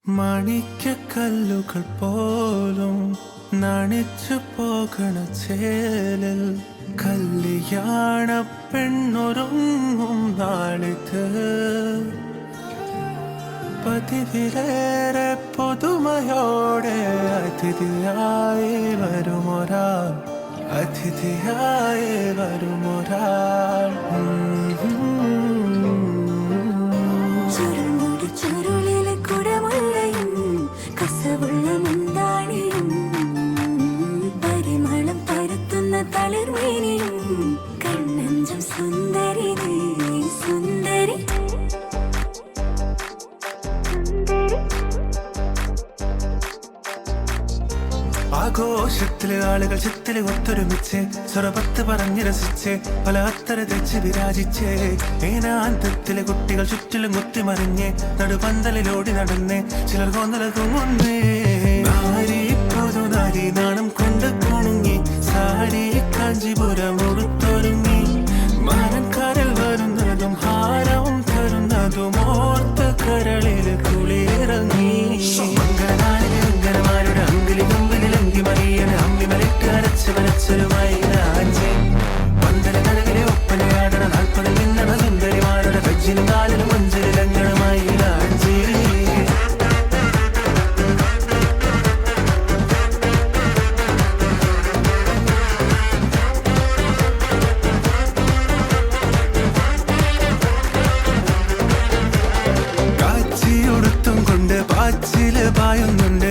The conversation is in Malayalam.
മാണിക്യക്കല്ലുകൾ പോലും നണിച്ചു പോകണ ചേലിൽ കല്യാണ പെണ്ണൊരുങ്ങും നാളിത് പതിവിലേറെ പുതുമയോടെ അതിഥിയായി വരുമൊരാൾ അതിഥിയായി വരുമൊരാൾ പരിമളം പരത്തുന്ന തളിർമേനിയും കണ്ണഞ്ചം സുന്ദരി സുന്ദരി ആഘോഷത്തില് ആളുകൾ ചിത്തില് ഒത്തൊരുമിച്ച് സ്വരപത്ത് പറഞ്ഞ് രസിച്ച് പല അത്തര തെച്ച് വിരാജിച്ച് ഏനാന്തത്തിലെ കുട്ടികൾ ചുറ്റിലും കുത്തിമറിഞ്ഞ് നടുപന്തലിലോടി നടന്ന് ചിലർ കൊന്നല തൂങ്ങുന്നേ പുതുനാരി നാണം കൊണ്ട് കുണുങ്ങി സാരി കാഞ്ചിപുരം ഉടുത്തൊരുങ്ങി മാനക്കാരിൽ വരുന്നതും ഹാരവും തരുന്നതും ഓർത്ത് കരളിൽ കുളിയിറങ്ങി അങ്കനമാരുടെ അങ്കിലി മുമ്പിൽ മറിയന് അമ്മിമലിട്ട് അരച്ച് വരച്ചൊരുമായി പന്തല കടകിലെ ഒപ്പനയാടണ 40 നിന്നണ സുന്ദരിമാരുടെ കജ്ജിലും കാലിലും മഞ്ചലിലങ്ങണമായി ലാഞ്ചി കാച്ചിയുടുത്തും കൊണ്ട് പാച്ചില് പായുന്നുണ്ട്